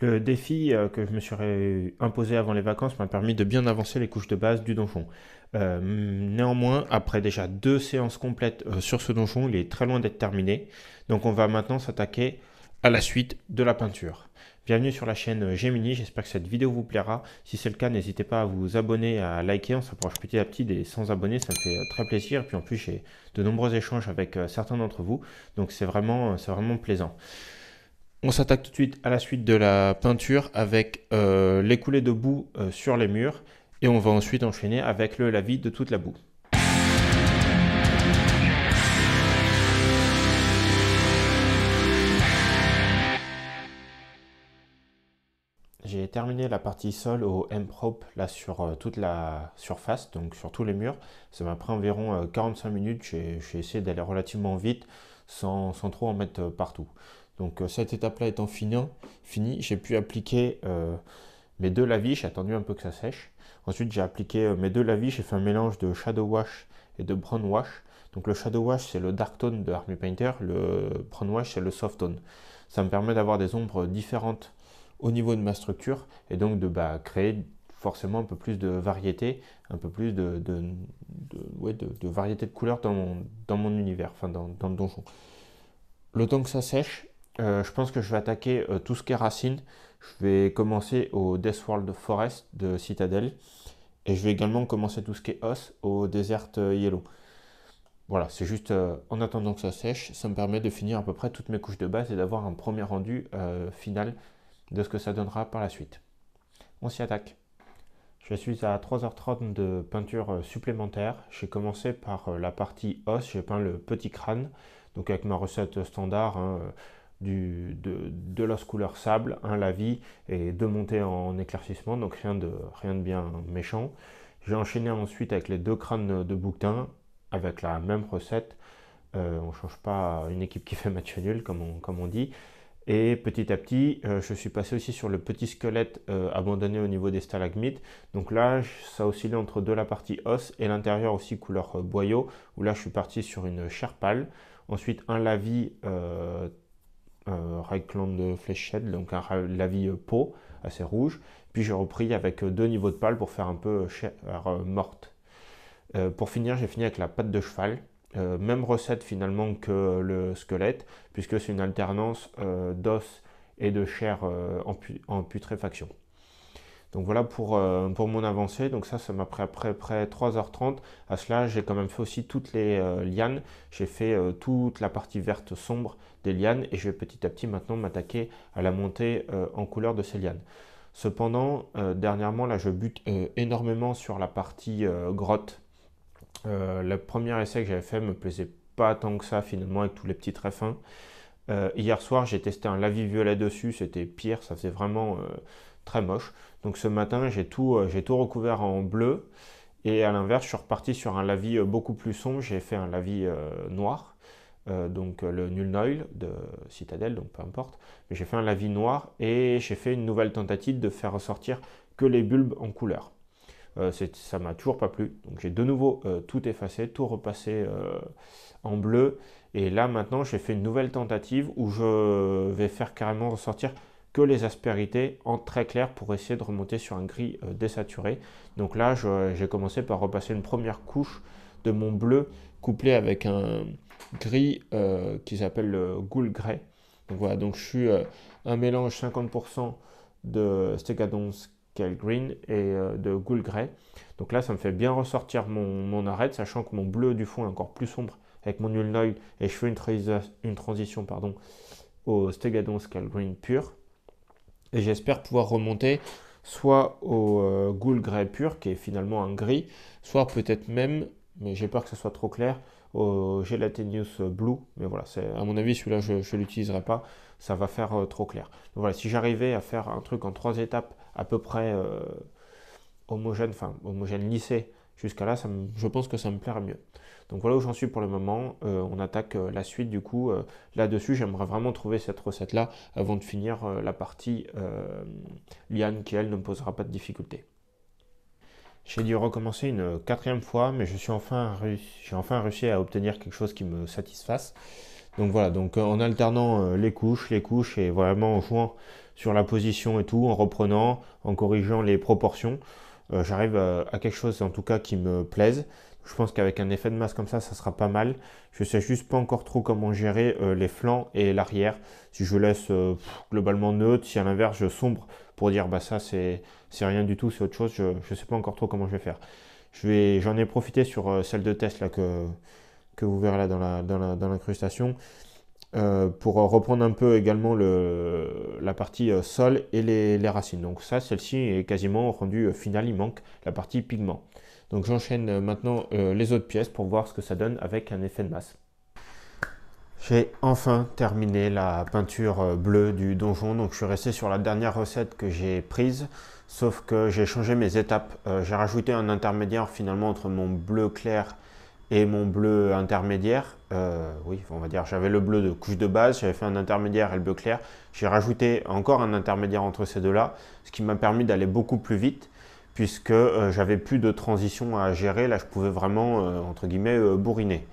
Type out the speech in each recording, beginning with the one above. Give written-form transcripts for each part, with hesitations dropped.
Le défi que je me suis imposé avant les vacances m'a permis de bien avancer les couches de base du donjon. Néanmoins, après déjà 2 séances complètes sur ce donjon, il est très loin d'être terminé. Donc on va maintenant s'attaquer à la suite de la peinture. Bienvenue sur la chaîne Gemini, j'espère que cette vidéo vous plaira. Si c'est le cas, n'hésitez pas à vous abonner, à liker, on s'approche petit à petit des 100 abonnés, ça me fait très plaisir. Et puis en plus, j'ai de nombreux échanges avec certains d'entre vous, donc c'est vraiment plaisant. On s'attaque tout de suite à la suite de la peinture avec les coulées de boue sur les murs et on va ensuite enchaîner avec le lavis de toute la boue. J'ai terminé la partie sol au M-Prop là sur toute la surface, donc sur tous les murs. Ça m'a pris environ 45 minutes. J'ai essayé d'aller relativement vite sans trop en mettre partout. Donc cette étape-là étant finie, j'ai pu appliquer mes 2 lavis. J'ai attendu un peu que ça sèche. Ensuite j'ai appliqué mes 2 lavis. J'ai fait un mélange de Shadow Wash et de Brown Wash. Donc le Shadow Wash c'est le Dark Tone de Army Painter, le Brown Wash c'est le Soft Tone. Ça me permet d'avoir des ombres différentes au niveau de ma structure et donc de créer forcément un peu plus de variété, un peu plus ouais, de variété de couleurs dans mon univers, enfin dans le donjon. Le temps que ça sèche, je pense que je vais attaquer tout ce qui est racines. Je vais commencer au Deathworld Forest de Citadel et je vais également commencer tout ce qui est os au Desert Yellow. Voilà, c'est juste en attendant que ça sèche, ça me permet de finir à peu près toutes mes couches de base et d'avoir un premier rendu final de ce que ça donnera par la suite. On s'y attaque. Je suis à 3h30 de peinture supplémentaire. J'ai commencé par la partie os, j'ai peint le petit crâne, donc avec ma recette standard hein, de l'os couleur sable, un lavis et 2 montées en éclaircissement, donc rien de bien méchant. J'ai enchaîné ensuite avec les 2 crânes de bouquetin avec la même recette. On ne change pas une équipe qui fait match nul, comme on dit. Et petit à petit, je suis passé aussi sur le petit squelette abandonné au niveau des stalagmites. Donc là, ça oscillait entre la partie os et l'intérieur aussi couleur boyau, où là, je suis parti sur une chair pâle. Ensuite, un lavis Reichland Flesched, donc un lavis peau assez rouge. Puis j'ai repris avec 2 niveaux de pâle pour faire un peu chair morte. Pour finir, j'ai fini avec la patte de cheval. Même recette finalement que le squelette, puisque c'est une alternance d'os et de chair en putréfaction. Donc voilà pour mon avancée. Donc ça m'a pris à peu près 3h30. À cela, j'ai quand même fait aussi toutes les lianes. J'ai fait toute la partie verte sombre des lianes et je vais petit à petit maintenant m'attaquer à la montée en couleur de ces lianes. Cependant, dernièrement, là, je bute énormément sur la partie grotte. Le premier essai que j'avais fait me plaisait pas tant que ça finalement avec tous les petits traits fins. Hier soir j'ai testé un lavis violet dessus, c'était pire, ça faisait vraiment très moche. Donc ce matin j'ai tout recouvert en bleu et à l'inverse je suis reparti sur un lavis beaucoup plus sombre, j'ai fait un lavis noir. Donc le Null Oil de Citadel, donc peu importe, mais j'ai fait un lavis noir et j'ai fait une nouvelle tentative de faire ressortir que les bulbes en couleur. Ça m'a toujours pas plu. Donc j'ai de nouveau tout effacé, tout repassé en bleu. Et là maintenant j'ai fait une nouvelle tentative où je vais faire carrément ressortir que les aspérités en très clair pour essayer de remonter sur un gris désaturé. Donc là j'ai commencé par repasser une première couche de mon bleu couplé avec un gris qui s'appelle le Ghoul Grey. Donc voilà, donc je suis un mélange 50% de Stegadon Scale Green et de Ghoul Grey. Donc là, ça me fait bien ressortir mon arête, sachant que mon bleu du fond est encore plus sombre avec mon Ulnoy et je fais une transition au Stegadon Scale Green pur. Et j'espère pouvoir remonter soit au Ghoul Grey pur, qui est finalement un gris, soit peut-être même, mais j'ai peur que ce soit trop clair, au Gelatinous Blue. Mais voilà, à mon avis, celui-là, je ne l'utiliserai pas. Ça va faire trop clair. Donc voilà, si j'arrivais à faire un truc en 3 étapes à peu près homogène lissé jusqu'à là, je pense que ça me plairait mieux. Donc voilà où j'en suis pour le moment. On attaque la suite du coup. Là-dessus, j'aimerais vraiment trouver cette recette-là avant de finir la partie liane qui, elle, ne me posera pas de difficulté. J'ai dû recommencer une 4e fois, mais j'ai enfin réussi à obtenir quelque chose qui me satisfasse. Donc voilà, donc en alternant les couches et vraiment en jouant sur la position et tout, en reprenant, en corrigeant les proportions. J'arrive à quelque chose en tout cas qui me plaise. Je pense qu'avec un effet de masse comme ça sera pas mal. Je sais juste pas encore trop comment gérer les flancs et l'arrière. Si je laisse globalement neutre, si à l'inverse je sombre pour dire bah ça c'est rien du tout, c'est autre chose, je sais pas encore trop comment je vais faire. J'en ai profité sur celle de test là que vous verrez là dans l'incrustation. Pour reprendre un peu également la partie sol et les racines. Donc ça, celle-ci est quasiment rendu final, il manque la partie pigment. Donc j'enchaîne maintenant les autres pièces pour voir ce que ça donne avec un effet de masse. J'ai enfin terminé la peinture bleue du donjon, donc je suis resté sur la dernière recette que j'ai prise, sauf que j'ai changé mes étapes. J'ai rajouté un intermédiaire finalement entre mon bleu clair et mon bleu intermédiaire. Oui, on va dire, j'avais le bleu de couche de base, j'avais fait un intermédiaire et le bleu clair. J'ai rajouté encore un intermédiaire entre ces deux-là, ce qui m'a permis d'aller beaucoup plus vite, puisque j'avais plus de transition à gérer. Là, je pouvais vraiment, entre guillemets, bourriner.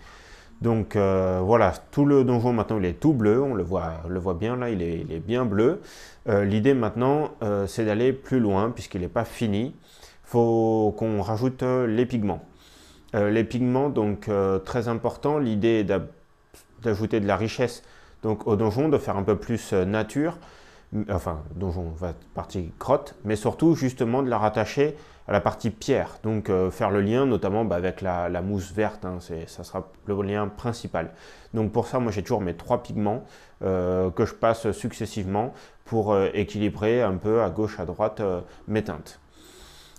Donc voilà, tout le donjon maintenant il est tout bleu, on le voit bien là, il est bien bleu. L'idée maintenant c'est d'aller plus loin puisqu'il n'est pas fini. Il faut qu'on rajoute les pigments. Les pigments, donc très important, l'idée est d'ajouter de la richesse donc, au donjon, de faire un peu plus nature, enfin donjon, partie grotte, mais surtout justement de la rattacher à la partie pierre, donc faire le lien notamment avec la mousse verte, hein, ça sera le lien principal. Donc pour ça, moi j'ai toujours mes 3 pigments que je passe successivement pour équilibrer un peu à gauche, à droite mes teintes.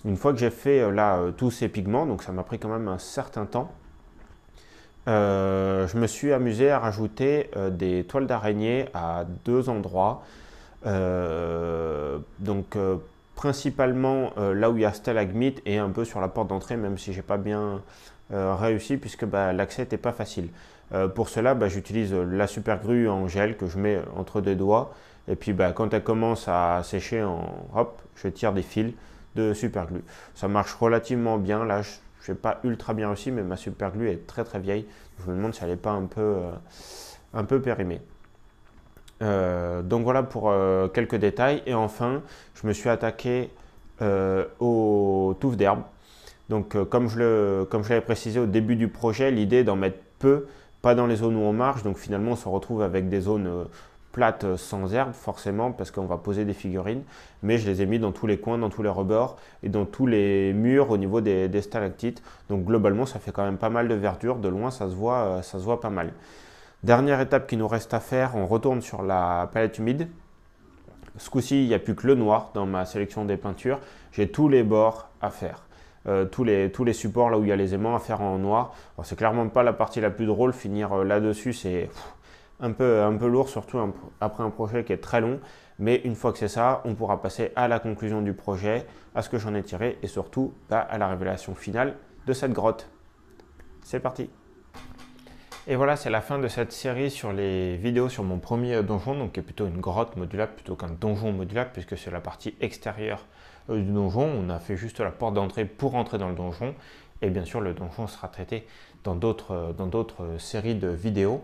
Une fois que j'ai fait là tous ces pigments, donc ça m'a pris quand même un certain temps, je me suis amusé à rajouter des toiles d'araignée à 2 endroits. Principalement là où il y a stalagmite et un peu sur la porte d'entrée, même si j'ai pas bien réussi puisque l'accès n'était pas facile. Pour cela, j'utilise la super glue en gel que je mets entre 2 doigts et puis quand elle commence à sécher, hop, je tire des fils de super glue. Ça marche relativement bien. Là, je n'ai pas ultra bien réussi, mais ma super glue est très très vieille. Je me demande si elle n'est pas un peu périmée. Donc voilà pour quelques détails. Et enfin, je me suis attaqué aux touffes d'herbe. Donc comme je l'avais précisé au début du projet, l'idée est d'en mettre peu, pas dans les zones où on marche. Donc finalement, on se retrouve avec des zones plates sans herbe forcément parce qu'on va poser des figurines. Mais je les ai mis dans tous les coins, dans tous les rebords et dans tous les murs au niveau des stalactites. Donc globalement, ça fait quand même pas mal de verdure. De loin, ça se voit pas mal. Dernière étape qui nous reste à faire, on retourne sur la palette humide. Ce coup-ci, il n'y a plus que le noir dans ma sélection des peintures. J'ai tous les bords à faire. Tous les supports là où il y a les aimants à faire en noir. Alors c'est clairement pas la partie la plus drôle, finir là-dessus c'est un peu lourd, surtout après un projet qui est très long. Mais une fois que c'est ça, on pourra passer à la conclusion du projet, à ce que j'en ai tiré et surtout à la révélation finale de cette grotte. C'est parti! Et voilà, c'est la fin de cette série sur les vidéos sur mon premier donjon, donc qui est plutôt une grotte modulable plutôt qu'un donjon modulable, puisque c'est la partie extérieure du donjon. On a fait juste la porte d'entrée pour entrer dans le donjon. Et bien sûr, le donjon sera traité dans d'autres séries de vidéos.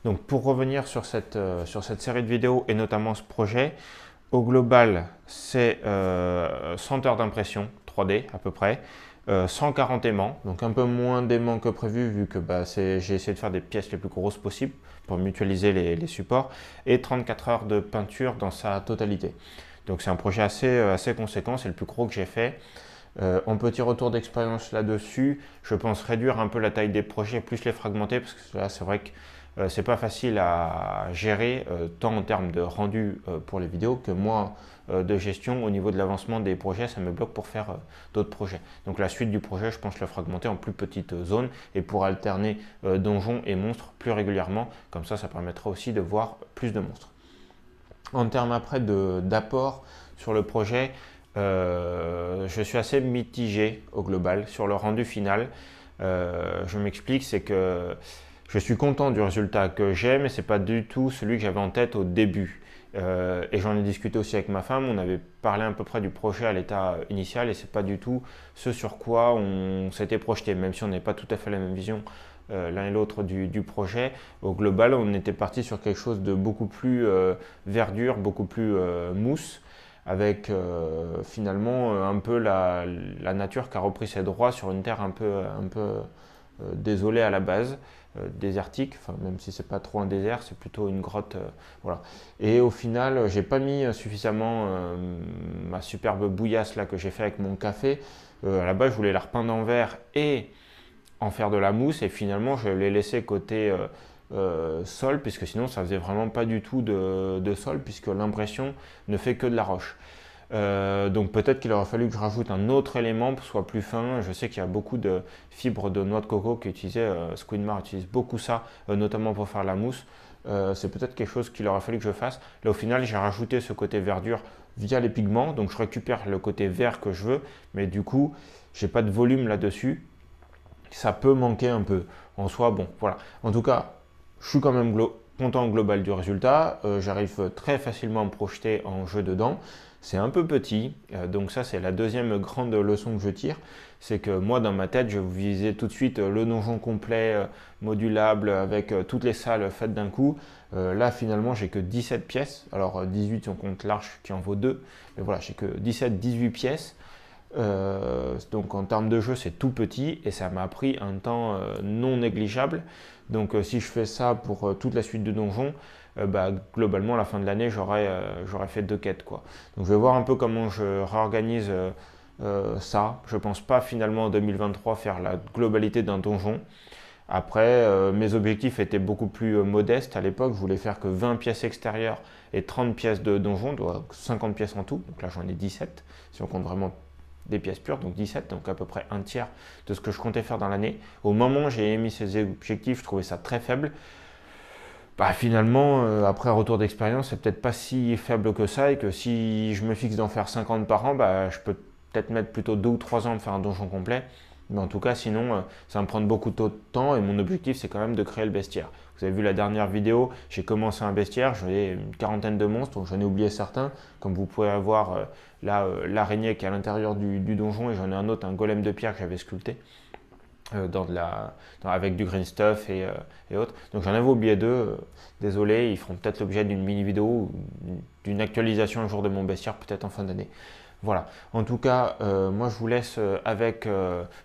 Donc pour revenir sur cette série de vidéos et notamment ce projet, au global, c'est 100 heures d'impression 3D à peu près. 140 aimants, donc un peu moins d'aimants que prévu vu que j'ai essayé de faire des pièces les plus grosses possibles pour mutualiser les supports et 34 heures de peinture dans sa totalité. Donc c'est un projet assez conséquent, c'est le plus gros que j'ai fait. En petit retour d'expérience là-dessus, je pense réduire un peu la taille des projets, plus les fragmenter parce que là c'est vrai que c'est pas facile à gérer tant en termes de rendu pour les vidéos que moi de gestion au niveau de l'avancement des projets, ça me bloque pour faire d'autres projets. Donc la suite du projet, je pense le fragmenter en plus petites zones et pour alterner donjons et monstres plus régulièrement. Comme ça permettra aussi de voir plus de monstres. En termes après d'apport sur le projet, je suis assez mitigé au global sur le rendu final. Je m'explique, c'est que je suis content du résultat que j'ai, mais ce n'est pas du tout celui que j'avais en tête au début. Et j'en ai discuté aussi avec ma femme, on avait parlé à peu près du projet à l'état initial et ce n'est pas du tout ce sur quoi on s'était projeté, même si on n'est pas tout à fait la même vision l'un et l'autre du projet. Au global, on était parti sur quelque chose de beaucoup plus verdure, beaucoup plus mousse, avec finalement un peu la nature qui a repris ses droits sur une terre un peu désolée à la base, désertique, enfin, même si c'est pas trop un désert, c'est plutôt une grotte, voilà. Et au final, j'ai pas mis suffisamment ma superbe bouillasse là que j'ai fait avec mon café. À la base, je voulais la repeindre en vert et en faire de la mousse, et finalement, je l'ai laissé côté sol, puisque sinon, ça faisait vraiment pas du tout de sol, puisque l'impression ne fait que de la roche. Donc peut-être qu'il aurait fallu que je rajoute un autre élément pour que ce soit plus fin. Je sais qu'il y a beaucoup de fibres de noix de coco qui utilisaient, Squidmar utilise beaucoup ça, notamment pour faire la mousse. C'est peut-être quelque chose qu'il aurait fallu que je fasse. Là au final j'ai rajouté ce côté verdure via les pigments, donc je récupère le côté vert que je veux, mais du coup j'ai pas de volume là-dessus. Ça peut manquer un peu. En soi, bon, voilà. En tout cas, je suis quand même content global du résultat. J'arrive très facilement à me projeter en jeu dedans. C'est un peu petit, donc ça c'est la deuxième grande leçon que je tire. C'est que moi dans ma tête, je visais tout de suite le donjon complet, modulable, avec toutes les salles faites d'un coup. Là finalement j'ai que 17 pièces. Alors 18 si on compte l'arche qui en vaut 2. Mais voilà, j'ai que 17-18 pièces. Donc en termes de jeu c'est tout petit et ça m'a pris un temps non négligeable. Donc si je fais ça pour toute la suite de donjons, globalement à la fin de l'année j'aurais fait 2 quêtes quoi. Donc je vais voir un peu comment je réorganise ça. Je pense pas finalement en 2023 faire la globalité d'un donjon. Après, mes objectifs étaient beaucoup plus modestes à l'époque. Je voulais faire que 20 pièces extérieures et 30 pièces de donjon, donc 50 pièces en tout. Donc là j'en ai 17 si on compte vraiment des pièces pures, donc 17, donc à peu près un tiers de ce que je comptais faire dans l'année. Au moment où j'ai émis ces objectifs, je trouvais ça très faible. Finalement, après un retour d'expérience, c'est peut-être pas si faible que ça, et que si je me fixe d'en faire 50 par an, je peux peut-être mettre plutôt 2 ou 3 ans de faire un donjon complet. Mais en tout cas, sinon, ça va me prendre beaucoup de temps, et mon objectif, c'est quand même de créer le bestiaire. Vous avez vu la dernière vidéo, j'ai commencé un bestiaire, j'avais une quarantaine de monstres, donc j'en ai oublié certains. Comme vous pouvez avoir là, l'araignée qui est à l'intérieur du donjon, et j'en ai un autre, un golem de pierre que j'avais sculpté. Avec du green stuff et autres. Donc j'en avais oublié 2, désolé, ils feront peut-être l'objet d'une mini vidéo ou d'une actualisation un jour de mon bestiaire, peut-être en fin d'année. Voilà, en tout cas, moi je vous laisse avec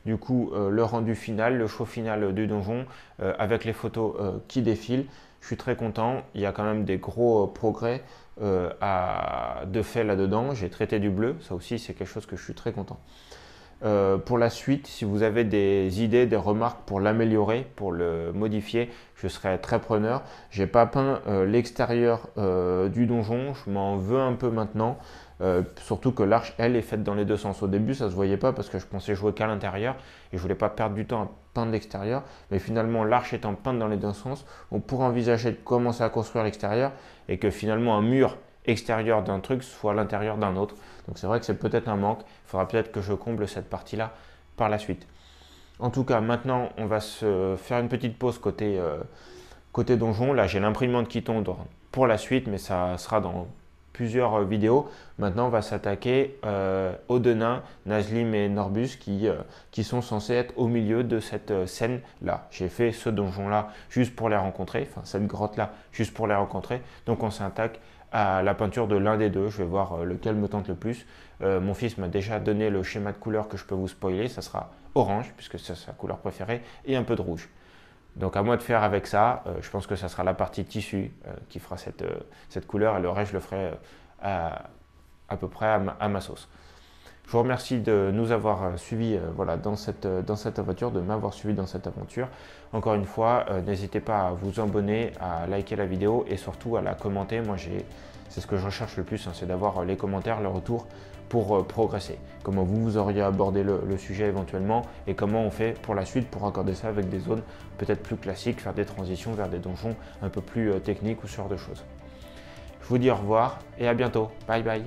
du coup le rendu final, le show final du donjon, avec les photos qui défilent. Je suis très content, il y a quand même des gros progrès de fait là-dedans. J'ai traité du bleu, ça aussi c'est quelque chose que je suis très content. Pour la suite, si vous avez des idées, des remarques pour l'améliorer, pour le modifier, je serai très preneur. J'ai pas peint l'extérieur du donjon, je m'en veux un peu maintenant. Surtout que l'arche, elle, est faite dans les deux sens. Au début, ça se voyait pas parce que je pensais jouer qu'à l'intérieur et je voulais pas perdre du temps à peindre l'extérieur. Mais finalement, l'arche étant peinte dans les deux sens, on pourrait envisager de commencer à construire l'extérieur et que finalement un mur extérieur d'un truc soit à l'intérieur d'un autre. Donc c'est vrai que c'est peut-être un manque. Il faudra peut-être que je comble cette partie-là par la suite. En tout cas, maintenant, on va se faire une petite pause côté donjon. Là, j'ai l'imprimante qui tombe pour la suite, mais ça sera dans plusieurs vidéos. Maintenant, on va s'attaquer aux deux nains, Nazlim et Norbus, qui sont censés être au milieu de cette scène-là. J'ai fait ce donjon-là juste pour les rencontrer, enfin cette grotte-là juste pour les rencontrer. Donc on s'attaque à la peinture de l'un des deux. Je vais voir lequel me tente le plus. Mon fils m'a déjà donné le schéma de couleur que je peux vous spoiler. Ça sera orange, puisque c'est sa couleur préférée, et un peu de rouge. Donc à moi de faire avec ça. Je pense que ça sera la partie tissu qui fera cette couleur, et le reste je le ferai à peu près à ma sauce. Je vous remercie de nous avoir suivis dans cette aventure, de m'avoir suivi dans cette aventure. Encore une fois, n'hésitez pas à vous abonner, à liker la vidéo et surtout à la commenter. Moi, c'est ce que je recherche le plus, c'est d'avoir les commentaires, le retour pour progresser. Comment vous auriez abordé le sujet éventuellement et comment on fait pour la suite pour accorder ça avec des zones peut-être plus classiques, faire des transitions vers des donjons un peu plus techniques ou ce genre de choses. Je vous dis au revoir et à bientôt. Bye bye.